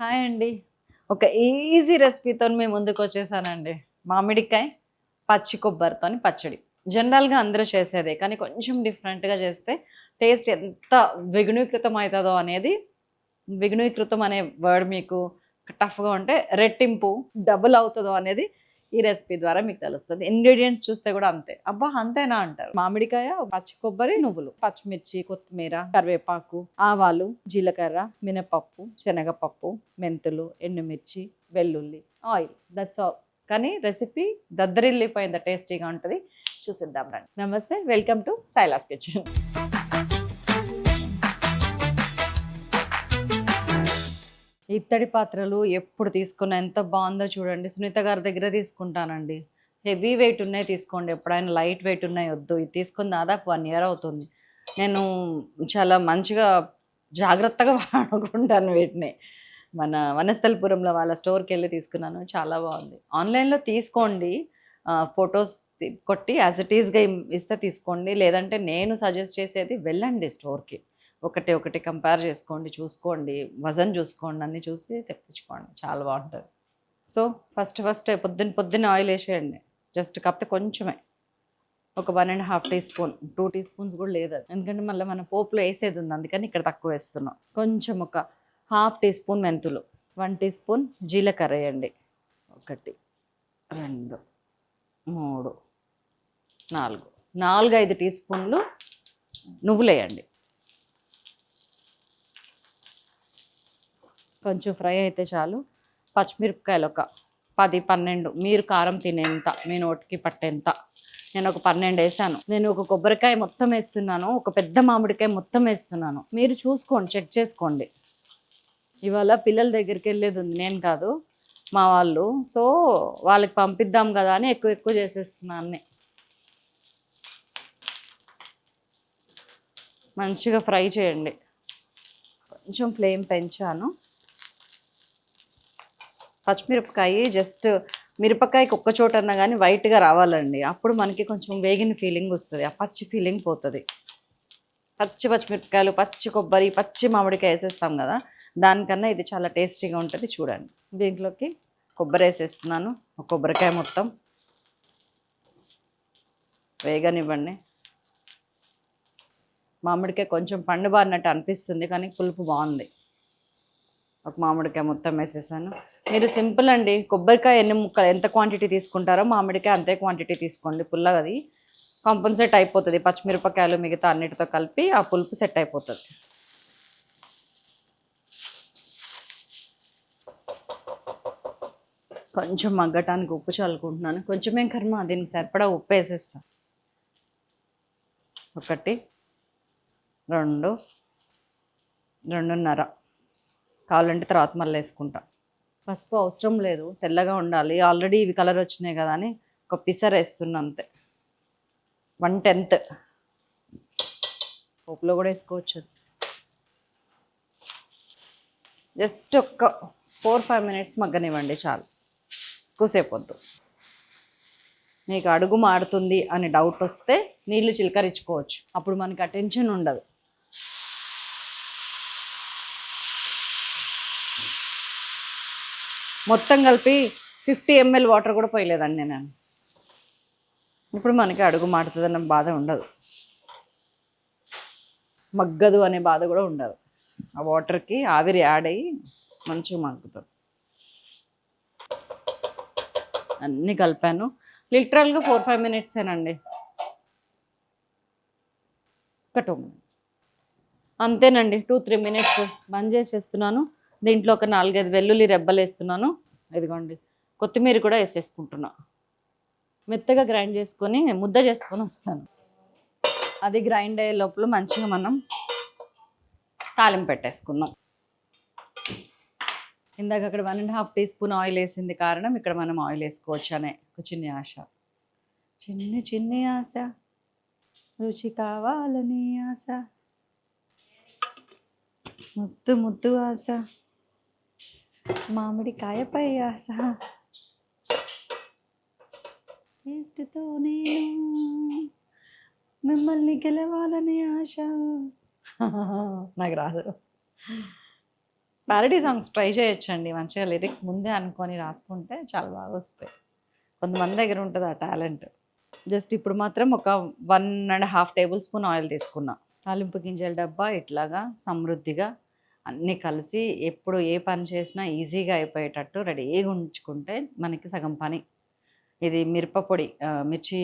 Hi అండి. ఒక easy రెసిపీతోని మీ ముందుకొచ్చేసానండి. మామిడికాయ, పచ్చి కొబ్బరితోని పచ్చడి. జనరల్‌గా అందరూ చేసేదే. కానీ కొంచెం డిఫరెంట్‌గా చేస్తే టేస్ట్ ఎంత ద్విగుణీకృతం అయితదో అనేది ద్విగుణీకృతం అనే వర్డ్ మీకు టఫ్‌గా ఉంటే రెట్టింపు, డబుల్ అవుతదో అనేది ఈ రెసిపీ ద్వారా మీకు తెలుస్తది. ఇంగ్రీడియెంట్స్ చూస్తే గూడా అంతే. అబ్బా! అంతేనా అంటారు. మామిడికాయ, పచ్చి కొబ్బరి, నువ్వులు, పచ్చిమిర్చి, కొత్తిమీర, కరివేపాకు, ఆవాలు, జీలకర్ర, మినపప్పు, శనగపప్పు, మెంతులు, ఎండుమిర్చి, వెల్లుల్లి, ఆయిల్. That's all. కానీ రెసిపీ దద్దరిల్లిపోయేంత టేస్టీగా ఉంటది. చూసేద్దాం రండి. నమస్తే. Welcome to Silas kitchen. ఇత్తడి పాత్రలు ఎప్పుడు తీసుకున్నా ఎంత బావుందో చూడండి. సునీత గారి దగ్గర తీసుకుంటానండి. హెవీ వెయిట్ ఉన్నాయి తీసుకోండి. ఎప్పుడైనా లైట్ వెయిట్ ఉన్నాయి వద్దు. ఇది తీసుకొని దాదాపు 1 ఇయర్ అవుతుంది. నేను చాలా మంచిగా జాగ్రత్తగా వాడుకుంటాను వీటిని. మన వనస్థలిపురంలో వాళ్ళ స్టోర్‌కెళ్ళి తీసుకున్నాను. చాలా బావుంది. ఆన్‌లైన్‌లో తీసుకోండి. ఫోటోస్ కొట్టి యాస్ ఇట్ ఈస్‌గా ఇస్తే తీసుకోండి. లేదంటే నేను సజెస్ట్ చేసేది వెళ్ళండి స్టోర్‌కి. ఒకటి ఒకటి కంపేర్ చేసుకోండి, చూసుకోండి, వజన్ చూసుకోండి, అన్నీ చూసి తెప్పించుకోండి. చాలా బావుంటది. సో, ఫస్ట్ పొద్దున్న ఆయిలేసేయండి. జస్ట్ కాకపోతే కొంచెమే. ఒక 1 ½ టీ స్పూన్, 2 టీ స్పూన్స్ కూడా లేదది. ఎందుకంటే మళ్ళీ మనం పోపులో ఏసేదుంది. అందుకని ఇక్కడ తక్కువేస్తున్నాం. కొంచెం ఒక ½ టీ స్పూన్ మెంతులు, 1 టీ స్పూన్ జీలకర్ర ఎయండి. 1, 2, 3, 4, 4, 5 టీ స్పూన్లు నువ్వులేయండి. కొంచెం ఫ్రై అయితే చాలు. పచ్చిమిరపకాయలు ఒక 10, 12 మీరు కారం తినేంత, మీ నోటికి పట్టేంత. నేను ఒక 12 వేసాను. నేను ఒక కొబ్బరికాయ మొత్తం వేస్తున్నాను. ఒక పెద్ద మామిడికాయ మొత్తం వేస్తున్నాను. మీరు చూసుకోండి, చెక్ చేసుకోండి. ఇవాళ పిల్లల దగ్గరికి వెళ్ళేది ఉంది, నేను కాదు, మా వాళ్ళు. సో వాళ్ళకి పంపిద్దాం కదా అని ఎక్కువ ఎక్కువ చేసేస్తున్నాను అన్నీ. మంచిగా ఫ్రై చేయండి. కొంచెం ఫ్లేమ్ పెంచాను. పచ్చిమిరపకాయ జస్ట్ మిరపకాయకి ఒక్క చోటన్నా కానీ వైట్గా రావాలండి. అప్పుడు మనకి కొంచెం వేగిన ఫీలింగ్ వస్తుంది. ఆ పచ్చి ఫీలింగ్ పోతుంది. పచ్చిమిరపకాయలు, పచ్చి కొబ్బరి, పచ్చి మామిడికాయ వేసేస్తాం కదా, దానికన్నా ఇది చాలా టేస్టీగా ఉంటుంది. చూడండి, దీంట్లోకి కొబ్బరి వేసేస్తున్నాను. ఒక కొబ్బరికాయ మొత్తం వేగనివ్వండి. మామిడికాయ కొంచెం పండు బారినట్టు అనిపిస్తుంది, కానీ పులుపు బాగుంది. ఒక మామిడికాయ మొత్తం వేసేసాను. మీరు సింపుల్ అండి. కొబ్బరికాయ ఎన్ని ముక్కలు ఎంత క్వాంటిటీ తీసుకుంటారో మామిడికాయ అంతే క్వాంటిటీ తీసుకోండి. పుల్లగది కాంపన్సేట్ అయిపోతుంది. పచ్చిమిరపకాయలు మిగతా అన్నిటితో కలిపి ఆ పులుపు సెట్ అయిపోతుంది. కొంచెం మగ్గటానికి ఉప్పు చల్లుకుంటున్నాను. కొంచెమేం కర్మ, దీనికి సరిపడా ఉప్పు వేసేస్తాను. 1, 2, 2.5 కావాలంటే తర్వాత మళ్ళీ వేసుకుంటా. పసుపు అవసరం లేదు, తెల్లగా ఉండాలి. ఆల్రెడీ ఇవి కలర్ వచ్చినాయి కదా అని ఒక పిసర్ వేస్తున్నా అంతే. 1/10 పోపులో కూడా వేసుకోవచ్చు. జస్ట్ ఒక్క 4-5 మినిట్స్ మగ్గనివ్వండి చాలు. ఎక్కువసేపు వద్దు. మీకు అడుగు మాడుతుంది అని డౌట్ వస్తే నీళ్లు చిలకరించుకోవచ్చు. అప్పుడు మనకి ఆ టెన్షన్ ఉండదు. మొత్తం కలిపి 50 ml వాటర్ కూడా పోయలేదండి నేను. ఇప్పుడు మనకి అడుగు మాడుతుంది అన్న బాధ ఉండదు, మగ్గదు అనే బాధ కూడా ఉండదు. ఆ వాటర్కి ఆవిరి యాడ్ అయ్యి మంచిగా మగ్గుతుంది. అన్నీ కలిపాను. లిటరల్గా 4-5 మినిట్సేనండి. ఒక 2 మినిట్స్ అంతేనండి. 2-3 మినిట్స్ బంద్ చేసేస్తున్నాను. దీంట్లో ఒక 4-5 వెల్లుల్లి రెబ్బలు వేస్తున్నాను. ఇదిగోండి, కొత్తిమీర కూడా వేసేసుకుంటున్నా. మెత్తగా గ్రైండ్ చేసుకొని ముద్ద చేసుకొని వస్తాను. అది గ్రైండ్ అయ్యే లోపల మంచిగా మనం తాలింపు పెట్టేసుకుందాం. ఇందాక అక్కడ 1.5 టీ స్పూన్ ఆయిల్ వేసింది కారణం ఇక్కడ మనం ఆయిల్ వేసుకోవచ్చు అనే ఒక చిన్న ఆశ. చిన్ని ఆశ, రుచి కావాలని ఆశ, ముద్దు ఆశ, మామిడికాయపై ఆశ, టేస్ట్తో నేను మిమ్మల్ని గెలవాలని ఆశ. నాకు రాదు. పారడీ సాంగ్స్ ట్రై చేయొచ్చండి. మంచిగా లిరిక్స్ ముందే అనుకొని రాసుకుంటే చాలా బాగా వస్తాయి. కొంతమంది దగ్గర ఉంటుంది ఆ టాలెంట్. జస్ట్ ఇప్పుడు మాత్రం ఒక 1½ టేబుల్ స్పూన్ ఆయిల్ తీసుకున్నా. తాలింపు గింజల డబ్బా ఇట్లాగా సమృద్ధిగా అన్నీ కలిసి ఎప్పుడు ఏ పని చేసినా ఈజీగా అయిపోయేటట్టు రెడీగా ఉంచుకుంటే మనకి సగం పని. ఇది మిరపపొడి, మిర్చి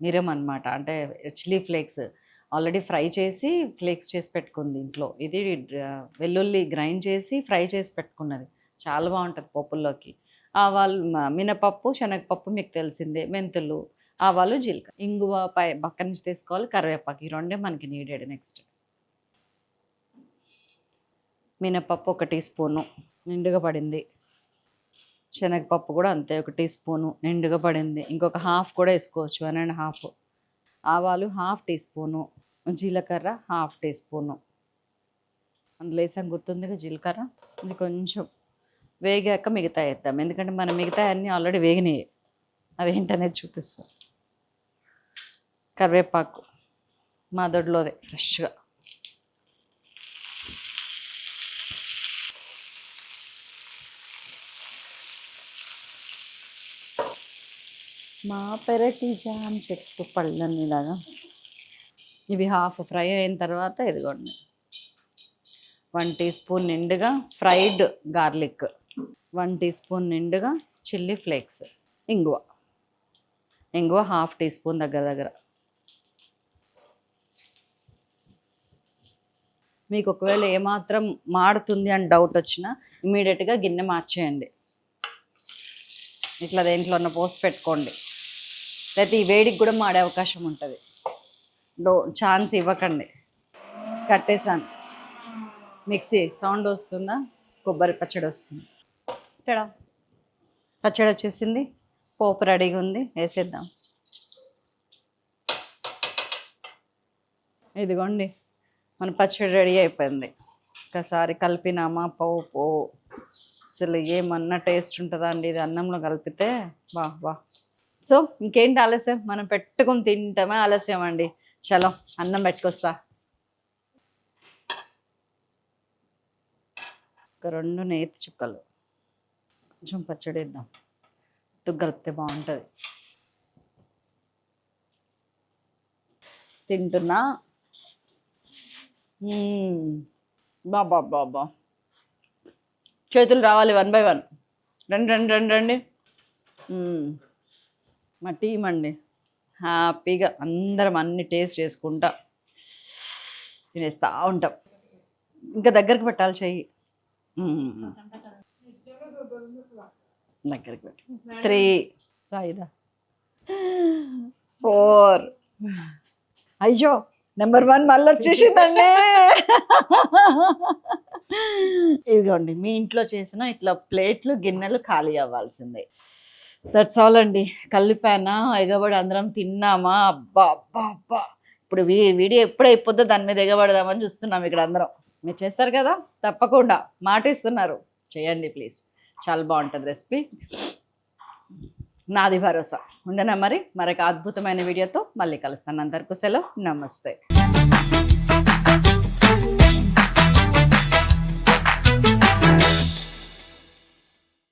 మిరం అనమాట. అంటే చిల్లీ ఫ్లేక్స్ ఆల్రెడీ ఫ్రై చేసి ఫ్లేక్స్ చేసి పెట్టుకుంది ఇంట్లో. ఇది వెల్లుల్లి గ్రైండ్ చేసి ఫ్రై చేసి పెట్టుకున్నది. చాలా బాగుంటుంది పప్పుల్లోకి. ఆవాలు, మినపప్పు, శనగపప్పు మీకు తెలిసిందే, మెంతులు, ఆవాలు, జీలకర్ర, ఇంగువ పక్క నుంచి తీసుకోవాలి, కరివేపాకు. ఈ రెండే మనకి నీడెడ్. నెక్స్ట్ మినపప్పు 1 టీ స్పూను నిండుగా పడింది. శనగపప్పు కూడా అంతే 1 టీ స్పూను నిండుగా పడింది. ఇంకొక హాఫ్ కూడా వేసుకోవచ్చు, 1½ ఆవాలు 1/2 టీ స్పూను, జీలకర్ర 1/2 టీ స్పూను. అందులో వేసాం గుర్తుందిగా జీలకర్ర. ఇది కొంచెం వేగాక మిగతా వేద్దాం, ఎందుకంటే మనం మిగతా అన్నీ ఆల్రెడీ వేగినాయి. అవి ఏంటనేది చూపిస్తాం. కరివేపాకు మా దొడ్లోదే ఫ్రెష్గా. మా పెరటి జామ చెట్టు పళ్ళనిలాగా. ఇవి హాఫ్ ఫ్రై అయిన తర్వాత ఇదిగోండి 1 టీ స్పూన్ నిండుగా ఫ్రైడ్ గార్లిక్, 1 టీ స్పూన్ నిండుగా చిల్లీ ఫ్లేక్స్, ఇంగువ 1/2 టీ స్పూన్ దగ్గర. మీకు ఒకవేళ ఏమాత్రం మాడుతుంది అని డౌట్ వచ్చినా ఇమీడియట్గా గిన్నె మార్చేయండి. ఇట్లా దేంట్లో పోసి పెట్టుకోండి. లేకపోతే ఈ వేడికి కూడా మాడే అవకాశం ఉంటుంది. ఛాన్స్ ఇవ్వకండి. కట్టేసాను. మిక్సీ సౌండ్ వస్తుందా? కొబ్బరి పచ్చడి వస్తుంది. ఇక్కడ పచ్చడి వచ్చేసింది. పోపు రెడీగా ఉంది, వేసేద్దాం. ఇదిగోండి మన పచ్చడి రెడీ అయిపోయింది. ఒకసారి కలిపినామా పోపు, అసలు ఏమన్నా టేస్ట్ ఉంటుందా అండి ఇది అన్నంలో కలిపితే. వా. సో ఇంకేంటి ఆలస్యం, మనం పెట్టుకుని తింటామే ఆలస్యం అండి. చలో అన్నం పెట్టుకొస్తా. ఒక 2 నేతి చుక్కలు, కొంచెం పచ్చడి వేద్దాం. కలిపితే బాగుంటుంది. తింటున్నా. బాబా చేతులు రావాలి 1 by 1. రండి. మా టీం అండి, హ్యాపీగా అందరం అన్ని టేస్ట్ చేసుకుంటా తినేస్తూ ఉంటాం. ఇంకా దగ్గరికి పెట్టాలి చెయ్యి. దగ్గరికి పెట్టి 3 సాయిదా 4. అయ్యో నెంబర్ 1 మళ్ళీ వచ్చేసిందండి. ఇదిగోండి మీ ఇంట్లో చేసిన ఇట్లా ప్లేట్లు గిన్నెలు ఖాళీ అవ్వాల్సిందే. దట్స్ ఆల్ అండి. కలిపానా, ఎగబడి అందరం తిన్నామా. అబ్బా. ఇప్పుడు వీడియో ఎప్పుడు అయిపోద్దో దాని మీద ఎగబడదామని చూస్తున్నాం ఇక్కడ అందరం. మీరు చేస్తారు కదా, తప్పకుండా మాటిస్తున్నారు, చేయండి ప్లీజ్. చాలా బాగుంటుంది రెసిపీ. నాది భరోసా. ఉండనా మరి మరొక అద్భుతమైన వీడియోతో మళ్ళీ కలుస్తాను. అందరికీ సెలవు. నమస్తే.